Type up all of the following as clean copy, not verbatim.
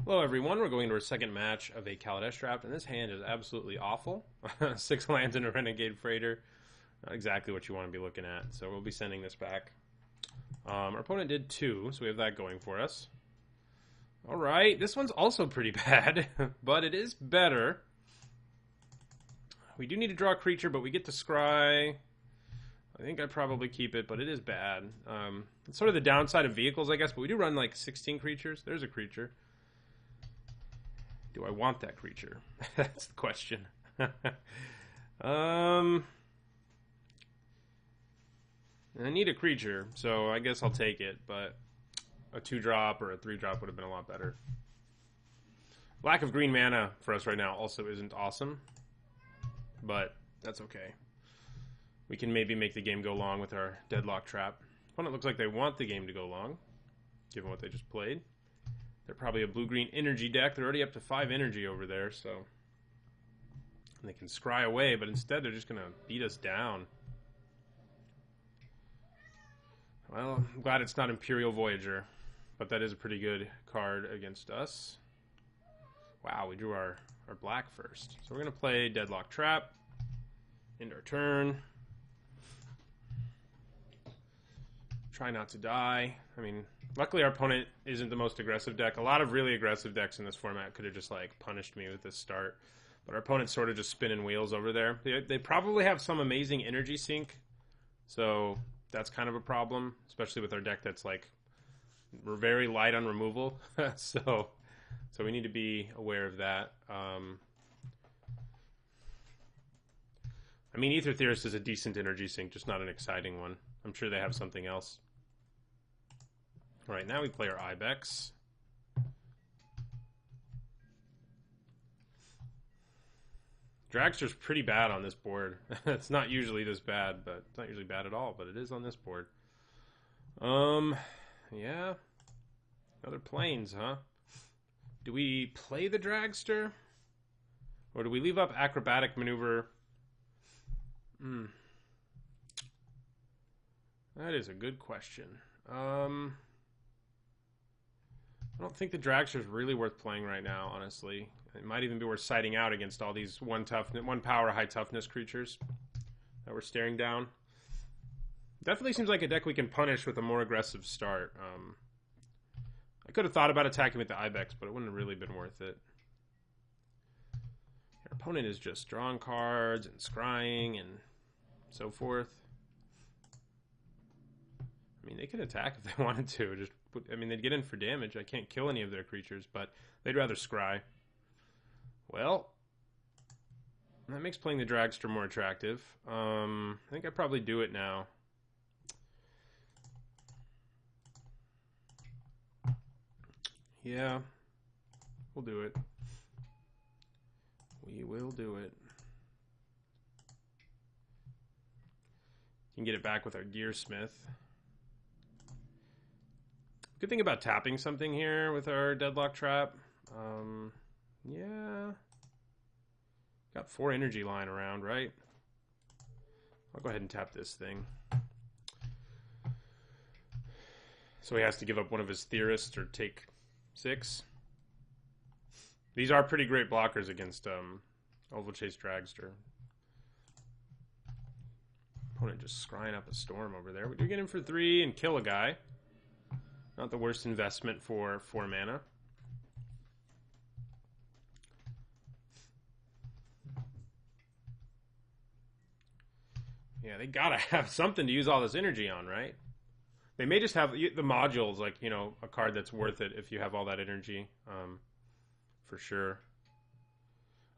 Hello everyone, we're going to our second match of a Kaladesh draft, and this hand is absolutely awful. 6 lands and a Renegade Freighter. Not exactly what you want to be looking at, so we'll be sending this back. Our opponent did 2, so we have that going for us. Alright, this one's also pretty bad, but it is better. We do need to draw a creature, but we get to scry. I think I'd probably keep it, but it is bad. It's sort of the downside of vehicles, I guess, but we do run like 16 creatures. There's a creature. Do I want that creature? That's the question. I need a creature, so I guess I'll take it, but a 2-drop or a 3-drop would have been a lot better. Lack of green mana for us right now also isn't awesome, but that's okay. We can maybe make the game go long with our deadlock trap. Opponent looks like they want the game to go long, given what they just played. They're probably a blue-green energy deck. They're already up to 5 energy over there, so... And they can scry away, but instead they're just going to beat us down. Well, I'm glad it's not Imperial Voyager, but that is a pretty good card against us. Wow, we drew our black first. So we're going to play Deadlock Trap. End our turn. Try not to die. I mean, luckily our opponent isn't the most aggressive deck. A lot of really aggressive decks in this format could have just, like, punished me with this start. But our opponent's sort of just spinning wheels over there. They probably have some amazing energy sink. So that's kind of a problem, especially with our deck that's, like, we're very light on removal. So we need to be aware of that. I mean, Ether Theorist is a decent energy sink, just not an exciting one. I'm sure they have something else. All right, now we play our Ibex. Dragster's pretty bad on this board. It's not usually this bad, but it's not usually bad at all, but it is on this board. Yeah. Another planes, huh? Do we play the Dragster? Or do we leave up Acrobatic Maneuver? That is a good question. I don't think the Dragster is really worth playing right now, honestly. It might even be worth siding out against all these one power, high toughness creatures that we're staring down. Definitely seems like a deck we can punish with a more aggressive start. I could have thought about attacking with the Ibex, but it wouldn't have really been worth it. Our opponent is just drawing cards and scrying and so forth. I mean, they could attack if they wanted to. I mean, they'd get in for damage. I can't kill any of their creatures, but they'd rather scry. Well, that makes playing the Dragster more attractive. I think I probably do it now. Yeah, we'll do it. We will do it. Can get it back with our Gearsmith. Good thing about tapping something here with our Deadlock Trap. Yeah. Got 4 energy lying around, right? I'll go ahead and tap this thing. So he has to give up one of his Theorists or take 6. These are pretty great blockers against Oval Chase Dragster. Opponent just scrying up a storm over there. We do get him for 3 and kill a guy. Not the worst investment for 4 mana. Yeah, they gotta have something to use all this energy on, right? They may just have the modules, like, you know, a card that's worth it if you have all that energy, for sure.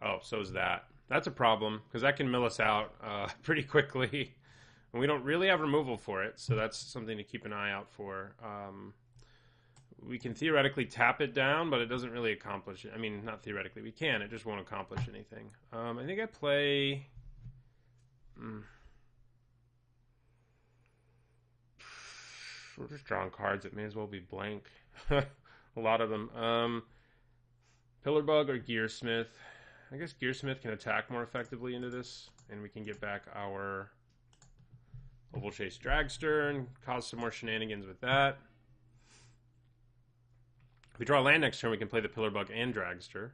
Oh, so is that. That's a problem, because that can mill us out pretty quickly. And we don't really have removal for it, so that's something to keep an eye out for. We can theoretically tap it down, but it doesn't really accomplish it. I mean, not theoretically. We can. It just won't accomplish anything. I think I play... We're just drawing cards. It may as well be blank. A lot of them. Pillarbug or Gearsmith. I guess Gearsmith can attack more effectively into this, and we can get back our Oval Chase Dragster and cause some more shenanigans with that. we draw land next turn, we can play the Pillar Bug and Dragster.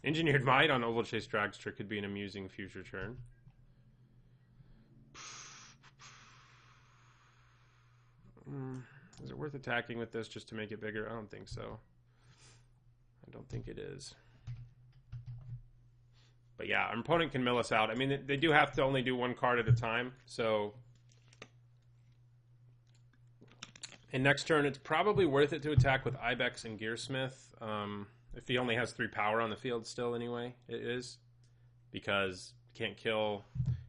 Engineered Might on Oval Chase Dragster could be an amusing future turn. Is it worth attacking with this just to make it bigger? I don't think so. I don't think it is. But yeah, our opponent can mill us out. I mean, they do have to only do one card at a time. So, and next turn, it's probably worth it to attack with Ibex and Gearsmith. If he only has 3 power on the field still anyway, it is. Because can't kill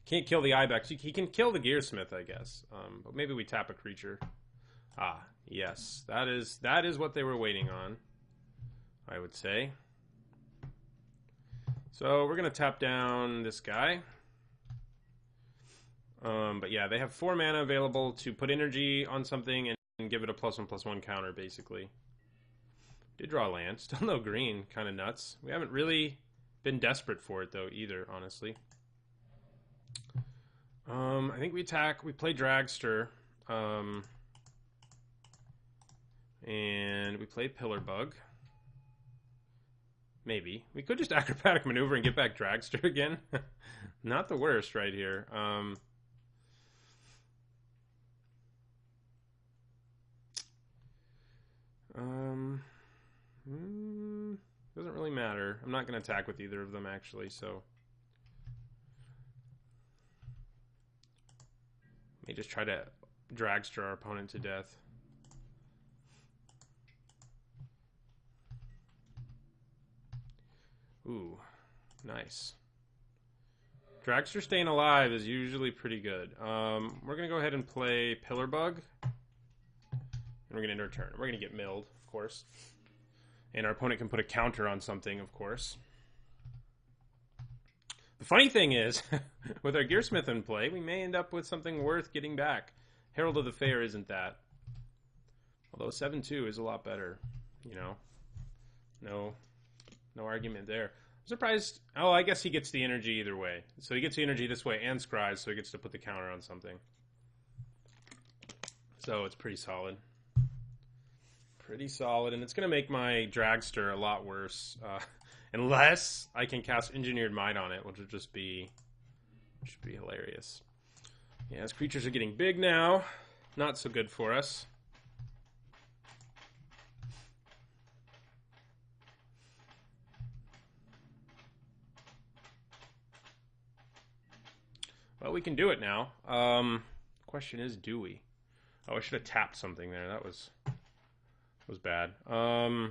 the Ibex. He can kill the Gearsmith, I guess. But maybe we tap a creature. Ah, yes. That is what they were waiting on, I would say. So we're going to tap down this guy. But yeah, they have 4 mana available to put energy on something and give it a +1/+1 counter, basically. Did draw land. Still no green. Kind of nuts. We haven't really been desperate for it, though, either, honestly. I think we attack. We play Dragster. And we play Pillar Bug. Maybe. We could just Acrobatic Maneuver and get back Dragster again. Not the worst right here. Doesn't really matter. I'm not going to attack with either of them, actually, so... May just try to Dragster our opponent to death. Ooh, nice. Dragster staying alive is usually pretty good. We're going to go ahead and play Pillar Bug. And we're going to end our turn. We're going to get milled, of course. And our opponent can put a counter on something, of course. The funny thing is, with our Gearsmith in play, we may end up with something worth getting back. Herald of the Fair isn't that. Although 7/2 is a lot better, you know. No argument there. I'm surprised. Oh, I guess he gets the energy either way. So he gets the energy this way and scries, so he gets to put the counter on something. So it's pretty solid. Pretty solid, and it's going to make my Dragster a lot worse. Unless I can cast Engineered Might on it, which would just be... should be hilarious. Yeah, his creatures are getting big now. Not so good for us. Well, we can do it now. Question is, do we? Oh, I should have tapped something there. That was bad. I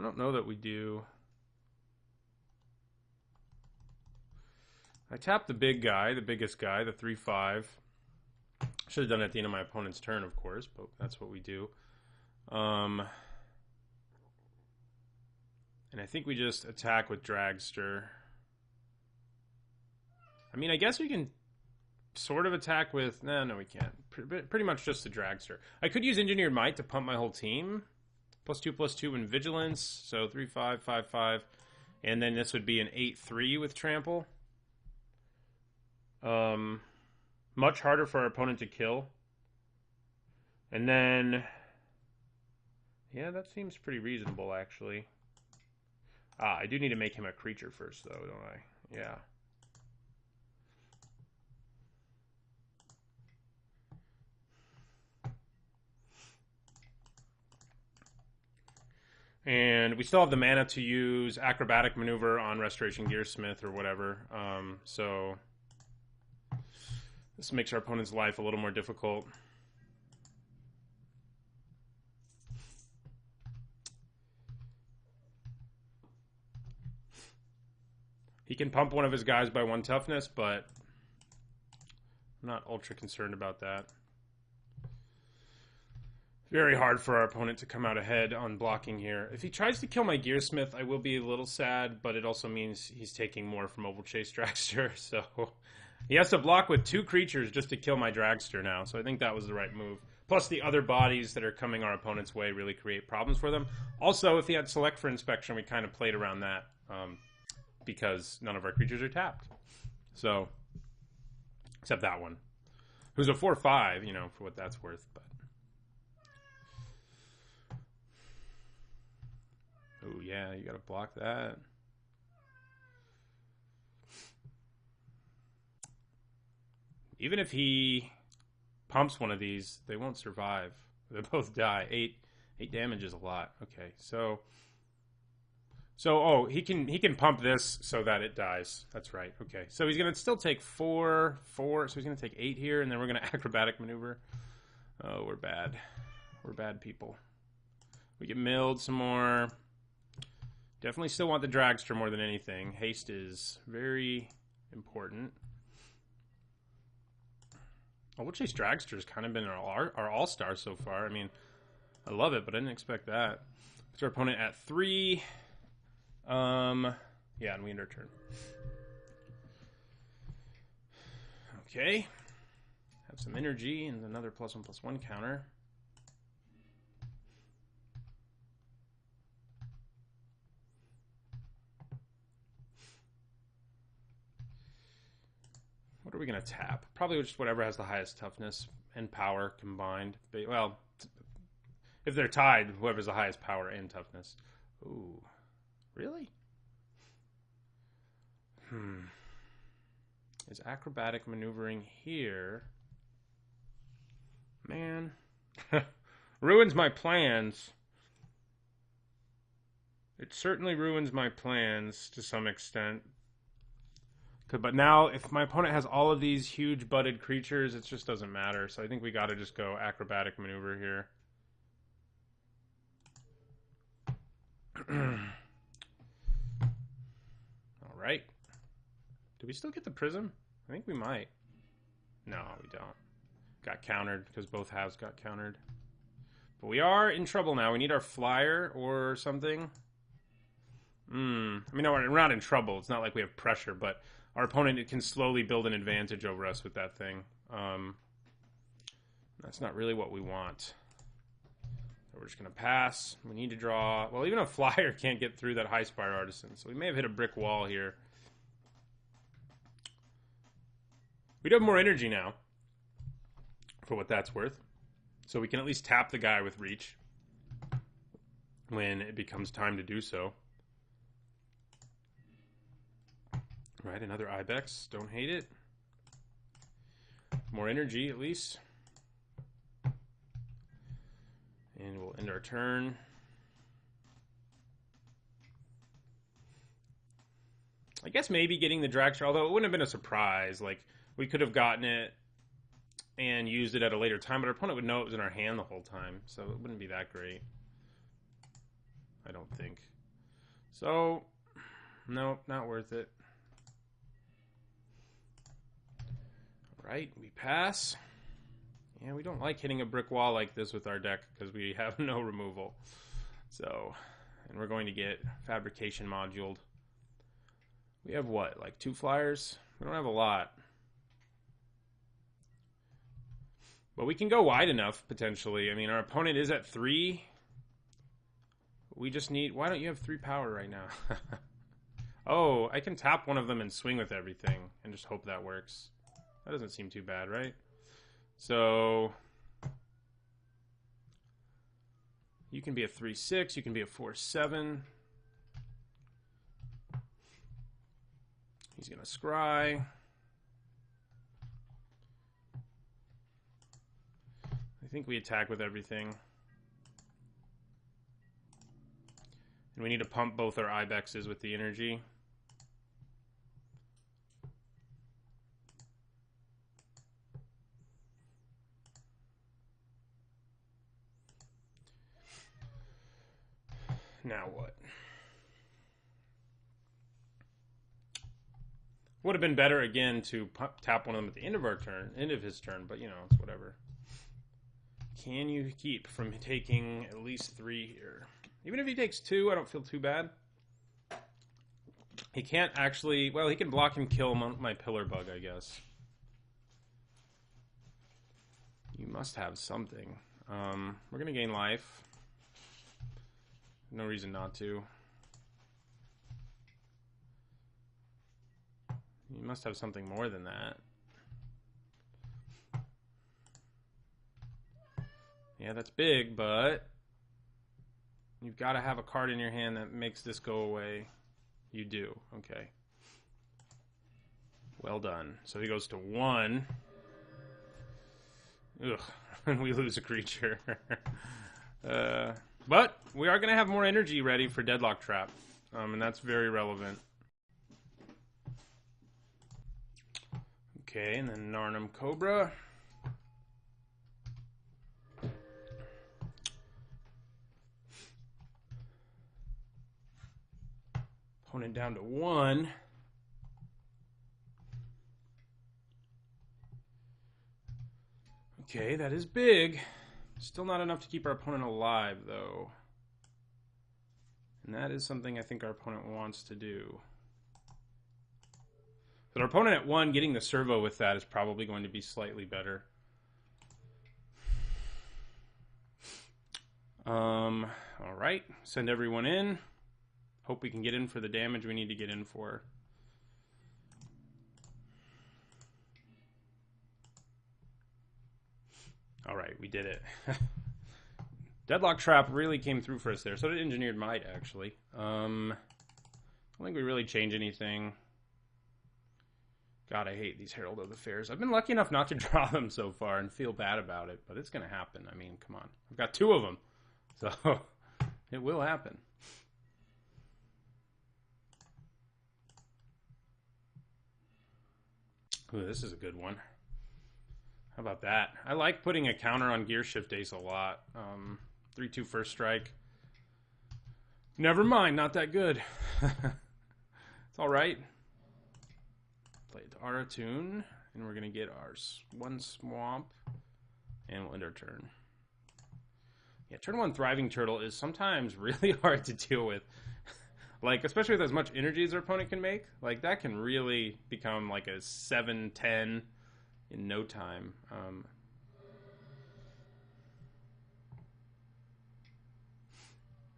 don't know that we do. I tapped the big guy, the biggest guy, the 3/5. Should have done it at the end of my opponent's turn, of course, but that's what we do. And I think we just attack with Dragster. I mean, I guess we can sort of attack with... No, we can't. Pretty much just the Dragster. I could use Engineered Might to pump my whole team. +2/+2 in Vigilance. So 3/5, 5/5. And then this would be an 8/3 with Trample. Much harder for our opponent to kill. And then... yeah, that seems pretty reasonable, actually. I do need to make him a creature first, though, don't I? Yeah. And we still have the mana to use Acrobatic Maneuver on Restoration Gearsmith or whatever. So this makes our opponent's life a little more difficult. He can pump one of his guys by 1 toughness, but I'm not ultra concerned about that. Very hard for our opponent to come out ahead on blocking here. If he tries to kill my Gearsmith, I will be a little sad, but it also means he's taking more from Oval Chase Dragster, so he has to block with 2 creatures just to kill my Dragster now, so I think that was the right move. Plus the other bodies that are coming our opponent's way really create problems for them. Also, if he had Select for Inspection, we kind of played around that. Because none of our creatures are tapped. So, Except that one. Who's a 4/5, you know, for what that's worth. But oh, yeah, you got to block that. Even if he pumps one of these, they won't survive. They both die. 8 damage is a lot. Okay, so oh, he can pump this so that it dies. That's right. Okay, so he's gonna still take 4. So he's gonna take 8 here, and then we're gonna acrobatic maneuver. Oh, we're bad. We're bad people. We get milled some more. Definitely still want the dragster more than anything. Haste is very important. Well, Chase Dragster has kind of been our all-star so far. I mean, I love it, but I didn't expect that. Puts our opponent at 3. Yeah, and we end our turn. Okay. Have some energy and another +1/+1 counter. What are we going to tap? Probably just whatever has the highest toughness and power combined. Well, if they're tied, whoever's the highest power and toughness. Ooh. Really? Is acrobatic maneuvering here? Man. Ruins my plans. It certainly ruins my plans to some extent. But now, if my opponent has all of these huge butted creatures, it just doesn't matter. So I think we got to just go acrobatic maneuver here. All right. Do we still get the prism? I think we might. No, we don't. Got countered because both halves got countered. But we are in trouble now. We need our flyer or something. I mean, no, we're not in trouble. It's not like we have pressure, but our opponent can slowly build an advantage over us with that thing. That's not really what we want. So we're just going to pass. We need to draw. Well, even a flyer can't get through that High Spire Artisan, so we may have hit a brick wall here. We do have more energy now, for what that's worth. So we can at least tap the guy with Reach when it becomes time to do so. Right, another Ibex. Don't hate it. More energy, at least. And we'll end our turn. I guess maybe getting the Dragster, although it wouldn't have been a surprise. Like, we could have gotten it and used it at a later time, but our opponent would know it was in our hand the whole time, so it wouldn't be that great. I don't think. So, no, not worth it. Right, we pass. Yeah, we don't like hitting a brick wall like this with our deck because we have no removal. So, and we're going to get fabrication moduled. We have what, like 2 flyers? We don't have a lot. But we can go wide enough, potentially. I mean, our opponent is at 3. We just need... Why don't you have 3 power right now? Oh, I can tap one of them and swing with everything and just hope that works. That doesn't seem too bad, right? So... You can be a 3/6. You can be a 4/7. He's going to scry. I think we attack with everything. And we need to pump both our Ibexes with the energy. Now what? Would have been better again to tap one of them at the end of our turn, end of his turn, but you know, it's whatever. Can you keep from taking at least 3 here? Even if he takes 2, I don't feel too bad. He can't actually... Well, he can block and kill my pillar bug, I guess. You must have something. We're going to gain life. No reason not to. You must have something more than that. Yeah, that's big, but you've got to have a card in your hand that makes this go away. You do. Okay. Well done. So he goes to 1. Ugh. And we lose a creature. But we are going to have more energy ready for Deadlock Trap. And that's very relevant. Okay, and then Narnum Cobra. Opponent down to 1. Okay, that is big. Still not enough to keep our opponent alive, though. And that is something I think our opponent wants to do. But our opponent at 1, getting the servo with that is probably going to be slightly better. Alright, send everyone in. Hope we can get in for the damage we need to get in for. Alright, we did it. Deadlock Trap really came through for us there. So did Engineered Might, actually. I don't think we really changed anything. God, I hate these Herald of the Fairs. I've been lucky enough not to draw them so far and feel bad about it, but it's going to happen. I mean, come on. I've got 2 of them. So it will happen. Ooh, this is a good one. How about that? I like putting a counter on Gear Shift Ace a lot. 3/2 first strike. Never mind, not that good. It's alright. Play it to Aura Tune, and we're going to get our 1 Swamp, and we'll end our turn. Yeah, turn 1 Thriving Turtle is sometimes really hard to deal with. Like, especially with as much energy as our opponent can make. Like, that can really become like a 7-10 in no time.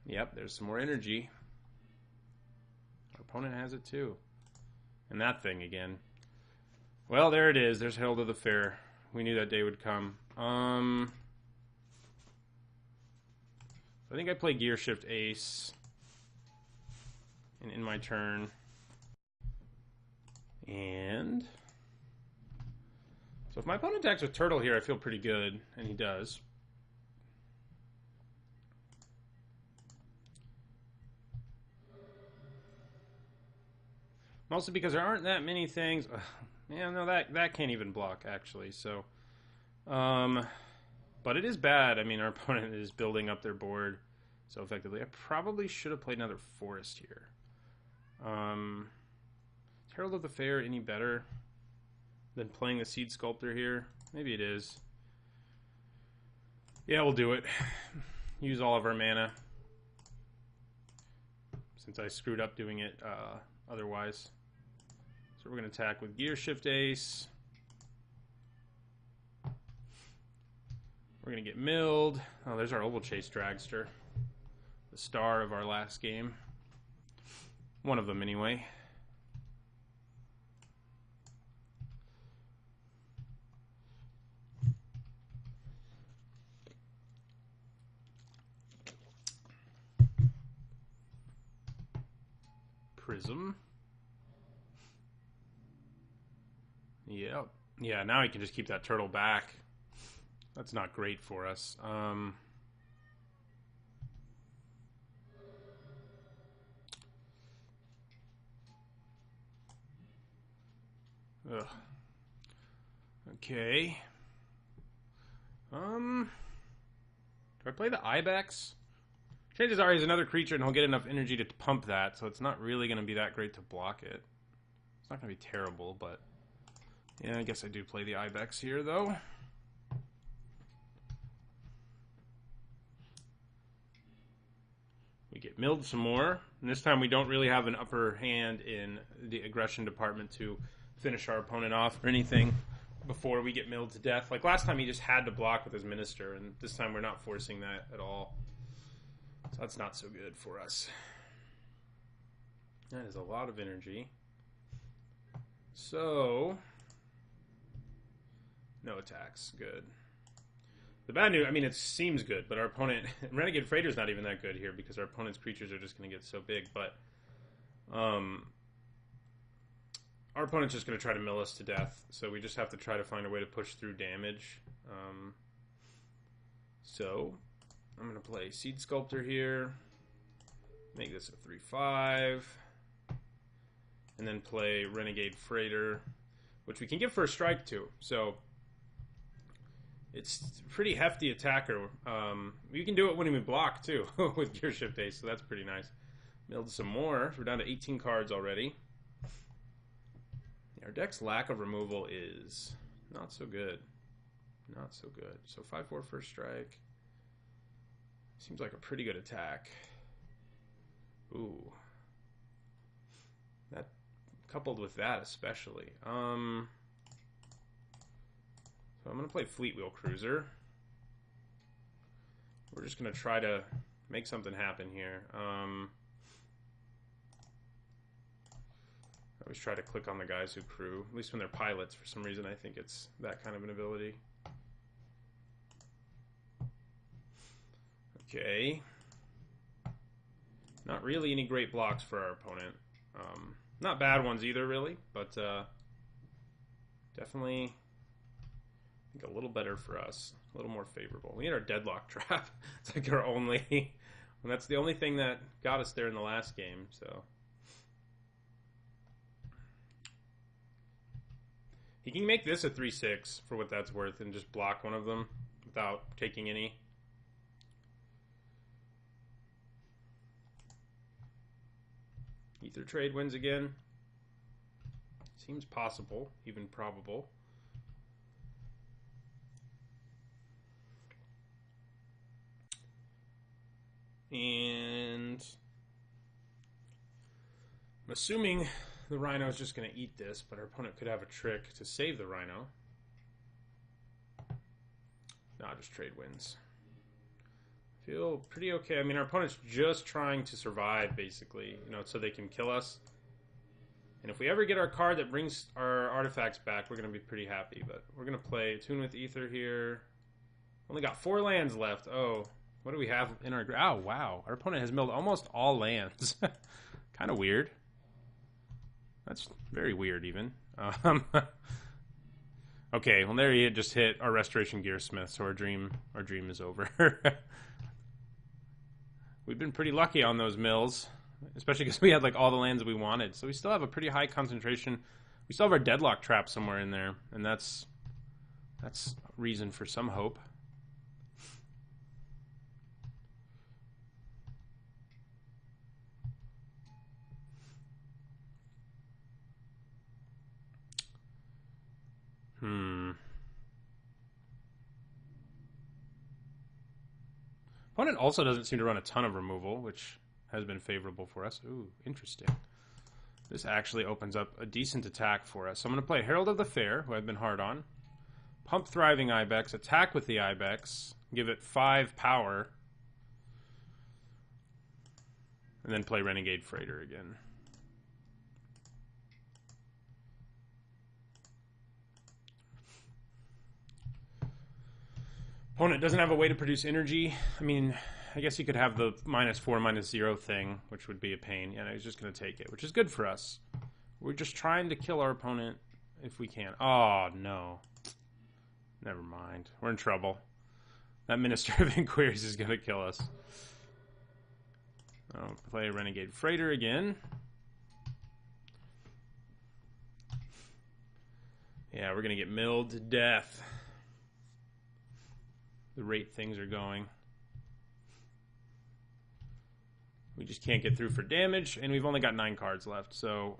Yep, there's some more energy. Our opponent has it too. And that thing again. Well, there it is. There's Herald of the Fair. We knew that day would come. I think I play Gear Shift Ace. And in my turn. And so if my opponent attacks with Turtle here, I feel pretty good. And he does. Mostly because there aren't that many things. Yeah, no, that can't even block, actually. So, but it is bad. I mean, our opponent is building up their board so effectively. I probably should have played another Forest here. Herald of the Fair any better than playing the Seed Sculptor here? Maybe it is. Yeah, we'll do it. Use all of our mana. Since I screwed up doing it otherwise. So we're going to attack with Gear Shift Ace. We're going to get milled. Oh, there's our Oval Chase Dragster. The star of our last game. One of them, anyway. Prism. Yep. Yeah, now he can just keep that turtle back. That's not great for us. Ugh. Okay. Do I play the Ibex? Chances are he's another creature and he'll get enough energy to pump that, so it's not really going to be that great to block it. It's not going to be terrible, but yeah, I guess I do play the Ibex here, though. We get milled some more, and this time we don't really have an upper hand in the aggression department to finish our opponent off or anything before we get milled to death. Like last time he just had to block with his Minister, and this time we're not forcing that at all. So that's not so good for us. That is a lot of energy. So, no attacks. Good. The bad news, I mean, it seems good, but our opponent, Renegade Freighter's not even that good here because our opponent's creatures are just going to get so big. But our opponent's just going to try to mill us to death, so we just have to try to find a way to push through damage. So I'm going to play Seed Sculptor here, make this a 3/5, and then play Renegade Freighter, which we can give first strike to. So it's a pretty hefty attacker. You can do it when we block too with Gear Shift Ace, so that's pretty nice. Milled some more. We're down to 18 cards already. Our deck's lack of removal is not so good. Not so good. So 5/4 first strike. Seems like a pretty good attack. Ooh. That coupled with that especially. So I'm going to play Fleet Wheel Cruiser. We're just going to try to make something happen here. I always try to click on the guys who crew, at least when they're pilots. For some reason, I think it's that kind of an ability. Okay. Not really any great blocks for our opponent. Not bad ones either, really, but definitely I think a little better for us. A little more favorable. We need our Deadlock Trap. It's like our only... And that's the only thing that got us there in the last game, so... He can make this a 3/6 for what that's worth and just block one of them without taking any. Ether Trade wins again. Seems possible, even probable. And I'm assuming the Rhino is just going to eat this, but our opponent could have a trick to save the Rhino. Nah, just trade wins. Feel pretty okay. I mean, our opponent's just trying to survive, basically, you know, so they can kill us. And if we ever get our card that brings our artifacts back, we're going to be pretty happy. But we're going to play Tune with Ether here. Only got 4 lands left. Oh, what do we have in our... Oh, wow. Our opponent has milled almost all lands. Kind of weird. That's very weird, even. Okay, well, there he just hit our Restoration Gearsmith, so our dream is over. We've been pretty lucky on those mills, especially because we had like all the lands we wanted. So we still have a pretty high concentration. We still have our Deadlock Trap somewhere in there, and that's reason for some hope. Opponent also doesn't seem to run a ton of removal, which has been favorable for us. Ooh, interesting. This actually opens up a decent attack for us. So I'm going to play Herald of the Fair, who I've been hard on. Pump Thriving Ibex, attack with the Ibex, give it 5 power, and then play Renegade Freighter again. Opponent doesn't have a way to produce energy. I mean, I guess you could have the -4, -0 thing, which would be a pain. Yeah, he's just going to take it, which is good for us. We're just trying to kill our opponent if we can. Oh, no. Never mind. We're in trouble. That Minister of Inquiries is going to kill us. I'll play Renegade Freighter again. Yeah, we're going to get milled to death. The rate things are going. We just can't get through for damage, and we've only got 9 cards left, so...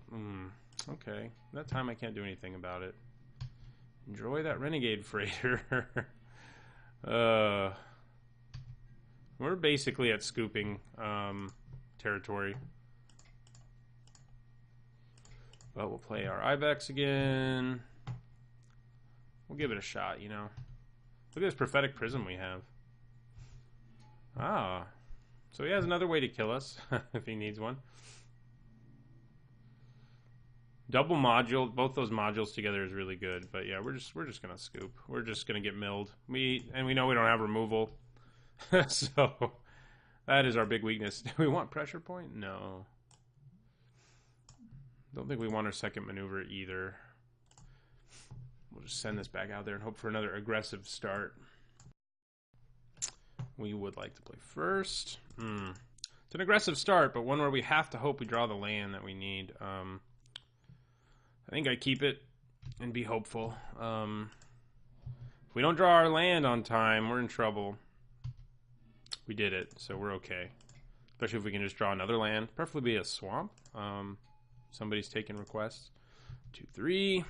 okay. That time I can't do anything about it. Enjoy that Renegade Freighter. We're basically at scooping territory. But we'll play our Ibex again. We'll give it a shot, you know. Look at this Prophetic Prism we have. Ah. So he has another way to kill us, if he needs one. Double module, both those modules together is really good. But yeah, we're just gonna scoop. We're just gonna get milled. We know we don't have removal, so that is our big weakness. Do we want pressure point? No. Don't think we want our second maneuver either. We'll just send this back out there and hope for another aggressive start. We would like to play first. It's an aggressive start, but one where we have to hope we draw the land that we need. I think I keep it and be hopeful. If we don't draw our land on time, we're in trouble. We did it, so we're okay. Especially if we can just draw another land. Preferably a swamp. Somebody's taking requests. 2-3.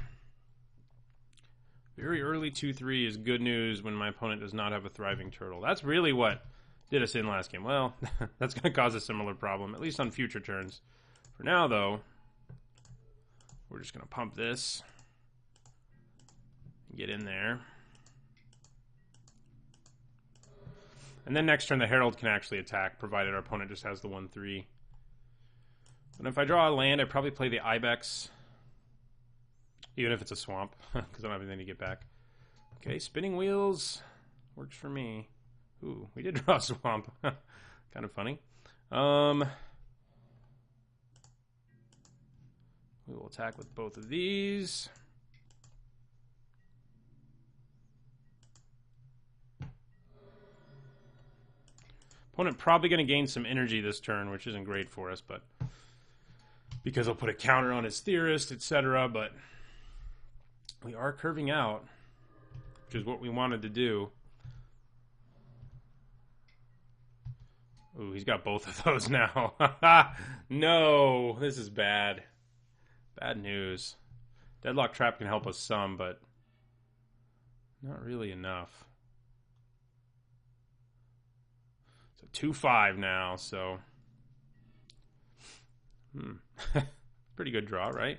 Very early 2-3 is good news when my opponent does not have a thriving turtle. That's really what did us in last game. Well, that's going to cause a similar problem, at least on future turns. For now, though, we're just going to pump this. Get in there. And then next turn, the Herald can actually attack, provided our opponent just has the 1-3. And if I draw a land, I probably play the Ibex. Even if it's a swamp, because I don't have anything to get back. Okay, spinning wheels works for me. Ooh, we did draw a swamp. Kind of funny. We will attack with both of these. Opponent probably going to gain some energy this turn, which isn't great for us, but because he'll put a counter on his Theorist, etc. But we are curving out, which is what we wanted to do. Ooh, he's got both of those now. No, this is bad. Bad news. Deadlock Trap can help us some, but not really enough. It's a 2-5 now, so pretty good draw, right?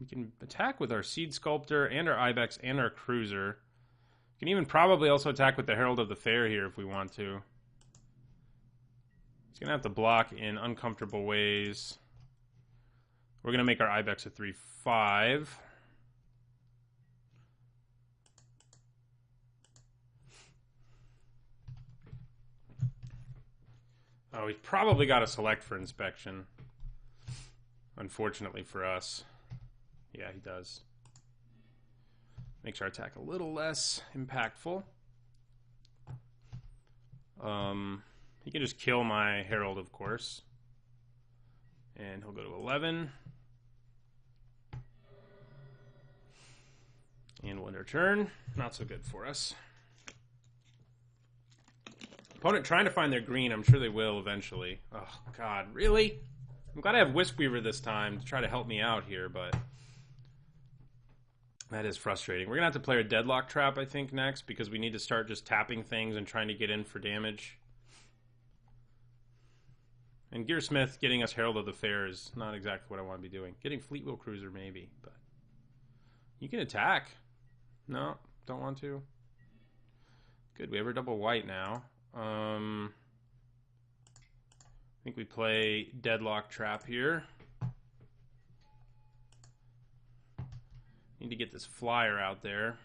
We can attack with our Seed Sculptor and our Ibex and our Cruiser. We can even probably also attack with the Herald of the Fair here if we want to. He's going to have to block in uncomfortable ways. We're going to make our Ibex a 3-5. Oh, he's probably got to select for inspection. Unfortunately for us. Yeah, he does. Makes our attack a little less impactful. He can just kill my Herald, of course. And he'll go to 11. And we'll end our turn. Not so good for us. Opponent trying to find their green. I'm sure they will eventually. Oh, God. Really? I'm glad I have Whiskweaver this time to try to help me out here, but that is frustrating. We're going to have to play a Deadlock Trap, I think, next, because we need to start just tapping things and trying to get in for damage. And Gearsmith getting us Herald of the Fair is not exactly what I want to be doing. Getting Fleetwheel Cruiser, maybe, but you can attack. No, don't want to. Good, we have our double white now. I think we play Deadlock Trap here. Need to get this flyer out there.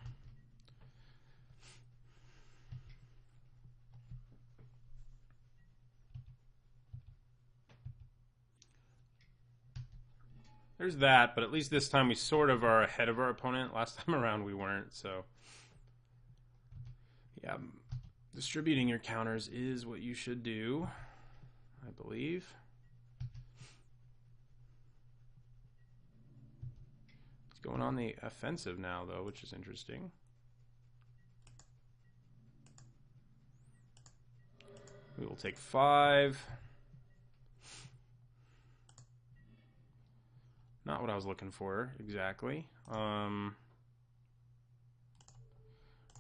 There's that, but at least this time we sort of are ahead of our opponent. Last time around we weren't, so yeah. Distributing your counters is what you should do, I believe. It's going on the offensive now, though, which is interesting. We will take 5. Not what I was looking for, exactly. We're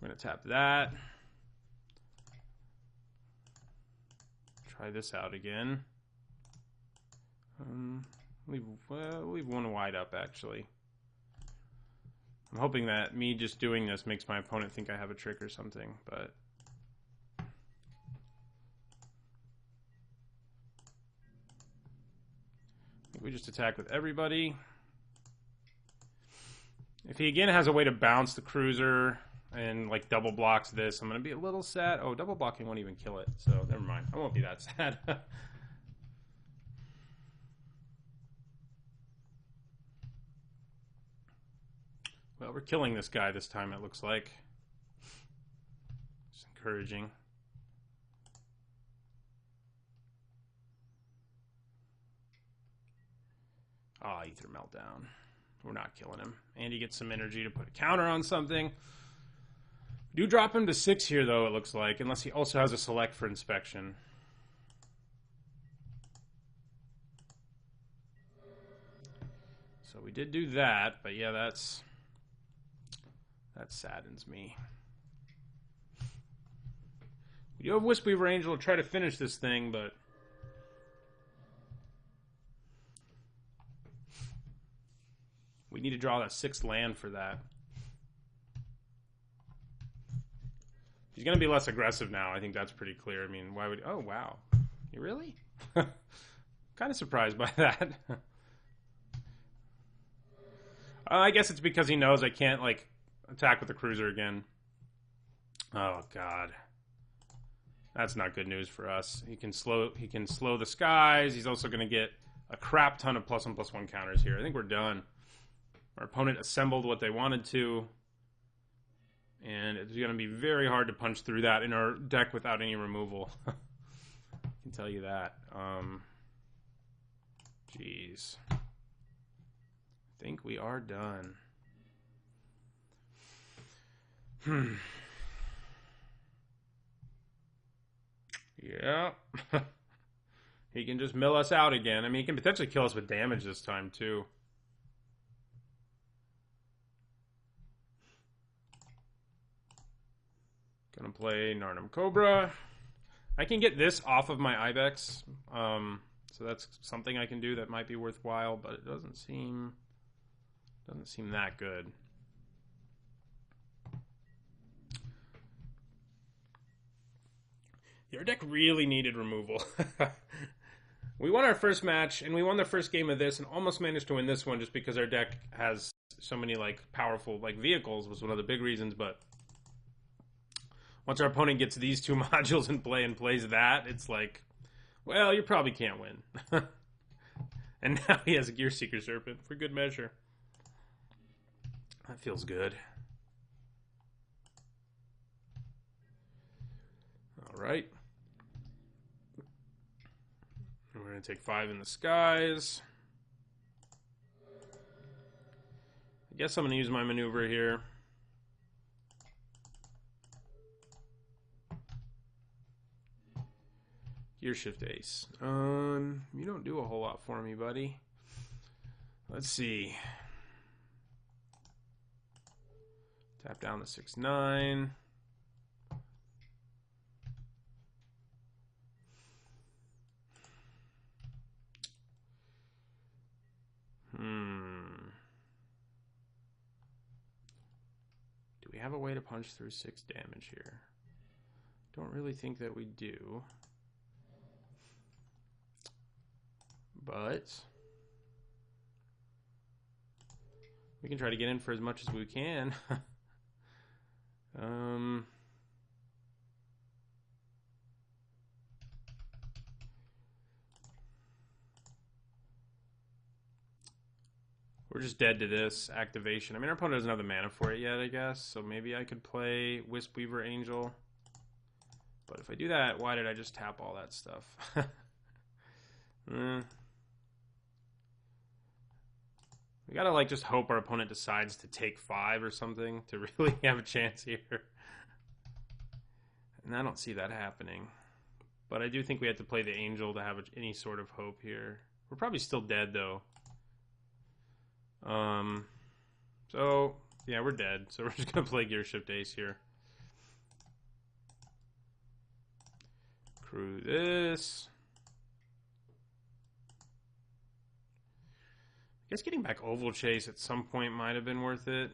going to tap that. Try this out again. Leave one wide up, actually. I'm hoping that me just doing this makes my opponent think I have a trick or something, but we just attack with everybody. If he again has a way to bounce the cruiser and like double blocks this, I'm going to be a little sad. Oh, double blocking won't even kill it, so never mind. I won't be that sad. Well, we're killing this guy this time, it looks like. It's encouraging. Ah, Ether Meltdown. We're not killing him. And he gets some energy to put a counter on something. Do drop him to 6 here, though, it looks like. Unless he also has a select for inspection. So we did do that, but yeah, that saddens me. We do have Wispweaver Angel to try to finish this thing, but we need to draw that 6th land for that. He's going to be less aggressive now. I think that's pretty clear. I mean, why would... Oh, wow. You really? Kind of surprised by that. I guess it's because he knows I can't, like, attack with the cruiser again. Oh, God. That's not good news for us. He can slow the skies. He's also going to get a crap ton of +1/+1 counters here. I think we're done. Our opponent assembled what they wanted to. And it's going to be very hard to punch through that in our deck without any removal. I can tell you that. Jeez. I think we are done. Yeah. He can just mill us out again. I mean, he can potentially kill us with damage this time, too. Gonna play Narnum Cobra. I can get this off of my Ibex. So that's something I can do that might be worthwhile, but it doesn't seem that good. Your deck really needed removal. We won our first match, and we won the first game of this, and almost managed to win this one just because our deck has so many like powerful like vehicles was one of the big reasons, but once our opponent gets these 2 modules in play and plays that, it's like, well, you probably can't win. And now he has a Gear Seeker Serpent for good measure. That feels good. All right. We're going to take 5 in the skies. I guess I'm going to use my maneuver here. Gear Shift Ace. You don't do a whole lot for me, buddy. Let's see. Tap down the 6/9. Do we have a way to punch through 6 damage here? Don't really think that we do. But we can try to get in for as much as we can. We're just dead to this activation. I mean, our opponent doesn't have the mana for it yet, I guess. So maybe I could play Wispweaver Angel. But if I do that, why did I just tap all that stuff? We gotta like just hope our opponent decides to take 5 or something to really have a chance here. And I don't see that happening. But I do think we have to play the Angel to have any sort of hope here. We're probably still dead though. So yeah, we're dead. So we're just gonna play Gear Shift Ace here. Crew this. I guess getting back Oval Chase at some point might have been worth it.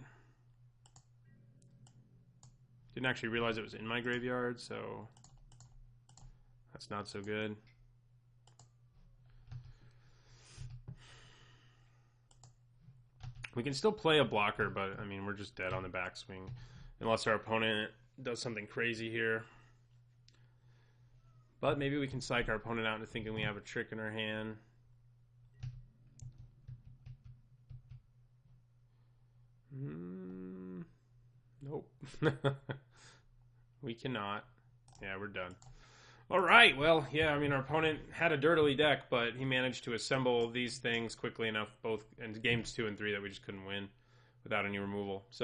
Didn't actually realize it was in my graveyard, so that's not so good. We can still play a blocker, but, I mean, we're just dead on the backswing. Unless our opponent does something crazy here. But maybe we can psych our opponent out into thinking we have a trick in our hand. Nope. We cannot. Yeah, we're done. All right. Well, yeah, I mean, our opponent had a dirtily deck, but he managed to assemble these things quickly enough, both in games 2 and 3, that we just couldn't win without any removal. So